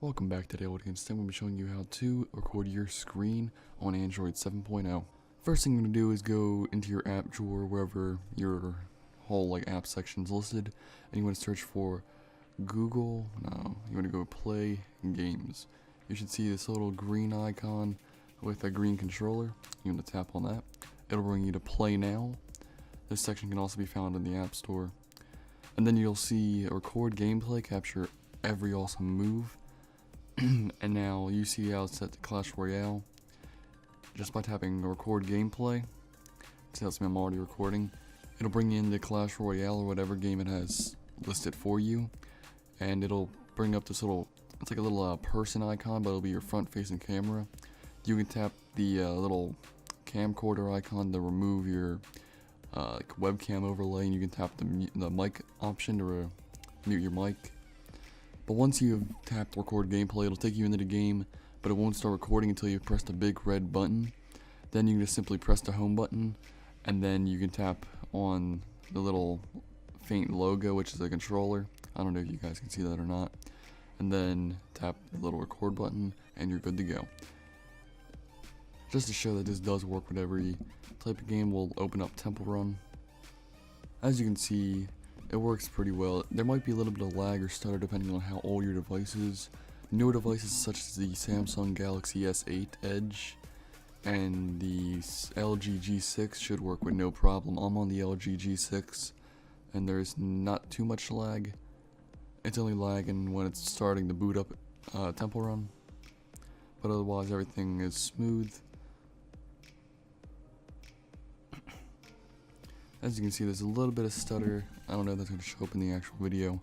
Welcome back to Daily Games. Today I'm going to be showing you how to record your screen on Android 7.0. First thing you're going to do is go into your app drawer wherever your whole app section is listed, and you want to search for Google. No, you want to go Play Games. You should see this little green icon with a green controller. You want to tap on that. It'll bring you to Play Now. This section can also be found in the App Store. And then you'll see record gameplay, capture every awesome move. And now you see how it's set to Clash Royale. Just by tapping record gameplay, it tells me I'm already recording. It'll bring you into Clash Royale or whatever game it has listed for you, and it'll bring up this little, it's like a little person icon, but it'll be your front facing camera. You can tap the little camcorder icon to remove your webcam overlay, and you can tap the mic option to mute your mic. But once you've tapped record gameplay, it'll take you into the game, but it won't start recording until you've pressed the big red button. Then you can just simply press the home button, and then you can tap on the little faint logo, which is a controller. I don't know if you guys can see that or not. And then tap the little record button, and you're good to go. Just to show that this does work with every type of game, we'll open up Temple Run. As you can see, it works pretty well. There might be a little bit of lag or stutter depending on how old your device is. Newer devices such as the Samsung Galaxy S8 Edge and the LG G6 should work with no problem. I'm on the LG G6 and there's not too much lag. It's only lagging when it's starting to boot up Temple Run, but otherwise everything is smooth. As you can see, there's a little bit of stutter. I don't know if that's going to show up in the actual video,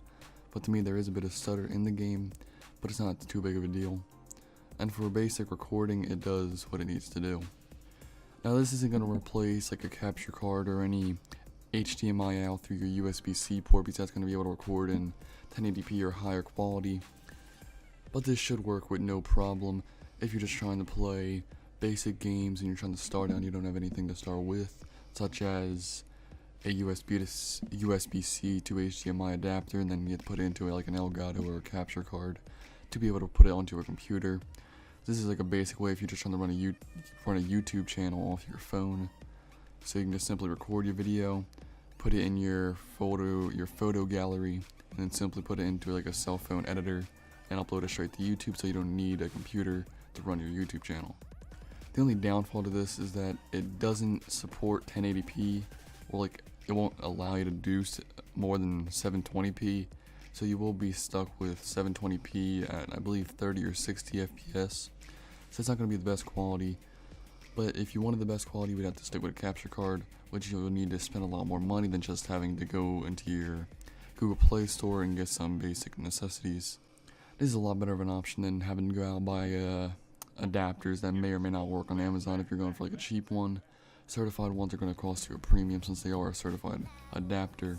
but to me there is a bit of stutter in the game, but it's not too big of a deal. And for basic recording, it does what it needs to do. Now this isn't going to replace like a capture card or any HDMI out through your USB-C port, because that's going to be able to record in 1080p or higher quality. But this should work with no problem if you're just trying to play basic games and you're trying to start out and you don't have anything to start with, such as a USB-C to HDMI adapter, and then you have to put it into like an Elgato or a capture card to be able to put it onto a computer. This is like a basic way if you're just trying to run a YouTube channel off your phone. So you can just simply record your video, put it in your photo gallery, and then simply put it into like a cell phone editor and upload it straight to YouTube, so you don't need a computer to run your YouTube channel. The only downfall to this is that it doesn't support 1080p, or it won't allow you to do more than 720p, so you will be stuck with 720p at I believe 30 or 60 FPS. So it's not going to be the best quality, but if you wanted the best quality, we'd have to stick with a capture card, which you'll need to spend a lot more money than just having to go into your Google Play Store and get some basic necessities. This is a lot better of an option than having to go out and buy adapters that may or may not work on Amazon if you're going for like a cheap one. Certified ones are going to cost you a premium since they are a certified adapter.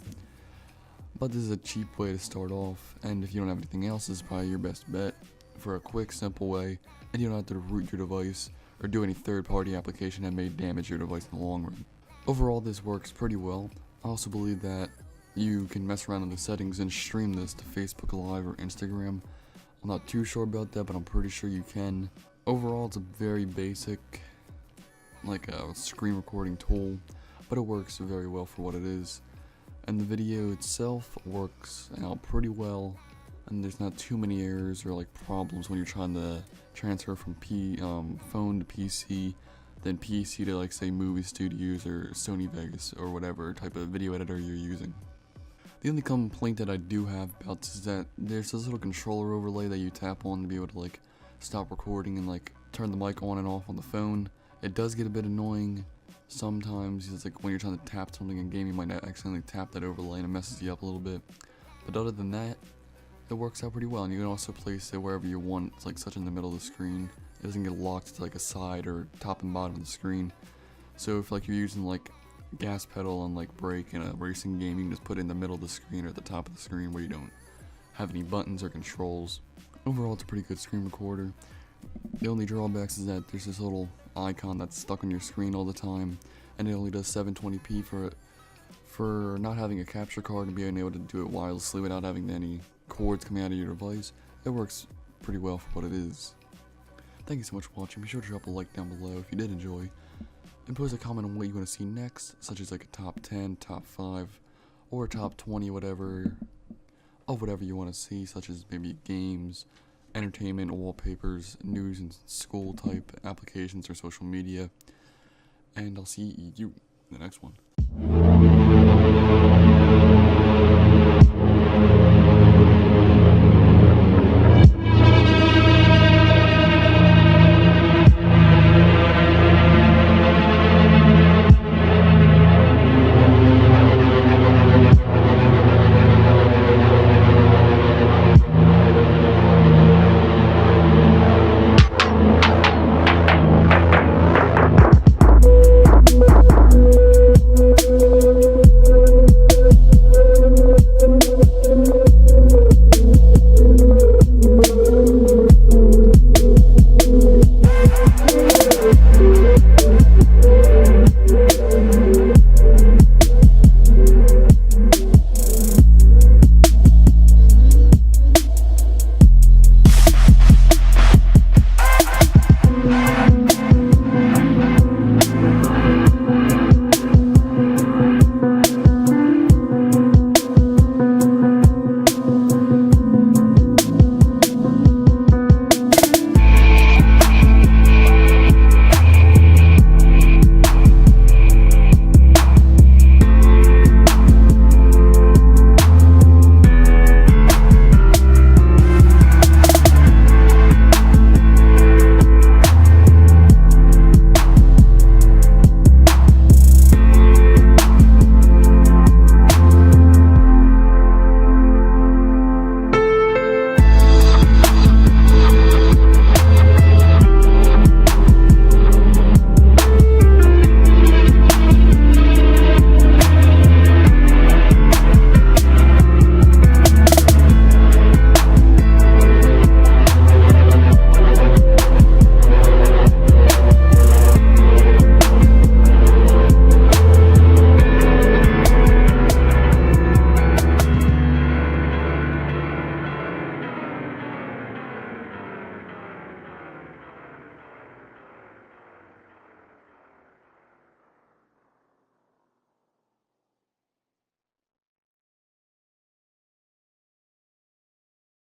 But this is a cheap way to start off, and if you don't have anything else, this is probably your best bet for a quick, simple way, and you don't have to root your device or do any third-party application that may damage your device in the long run. Overall, this works pretty well. I also believe that you can mess around in the settings and stream this to Facebook Live or Instagram. I'm not too sure about that, but I'm pretty sure you can. Overall, it's a very basic like a screen recording tool, but it works very well for what it is. And the video itself works out pretty well, and there's not too many errors or like problems when you're trying to transfer from phone to PC, then PC to like say Movie Studios or Sony Vegas or whatever type of video editor you're using. The only complaint that I do have about this is that there's this little controller overlay that you tap on to be able to like stop recording and like turn the mic on and off on the phone. It does get a bit annoying sometimes. It's like when you're trying to tap something in game, you might not accidentally tap that overlay and it messes you up a little bit. But other than that, it works out pretty well, and you can also place it wherever you want. It's like such in the middle of the screen. It doesn't get locked to like a side or top and bottom of the screen. So if like you're using like gas pedal and like brake in a racing game, you can just put it in the middle of the screen or at the top of the screen where you don't have any buttons or controls. Overall, it's a pretty good screen recorder. The only drawbacks is that there's this little icon that's stuck on your screen all the time, and it only does 720p for not having a capture card and being able to do it wirelessly without having any cords coming out of your device. It works pretty well for what it is. Thank you so much for watching. Be sure to drop a like down below if you did enjoy, and post a comment on what you want to see next, such as like a top 10, top 5, or a top 20, whatever you want to see, such as maybe games, entertainment, wallpapers, news and school type applications or social media. And I'll see you in the next one.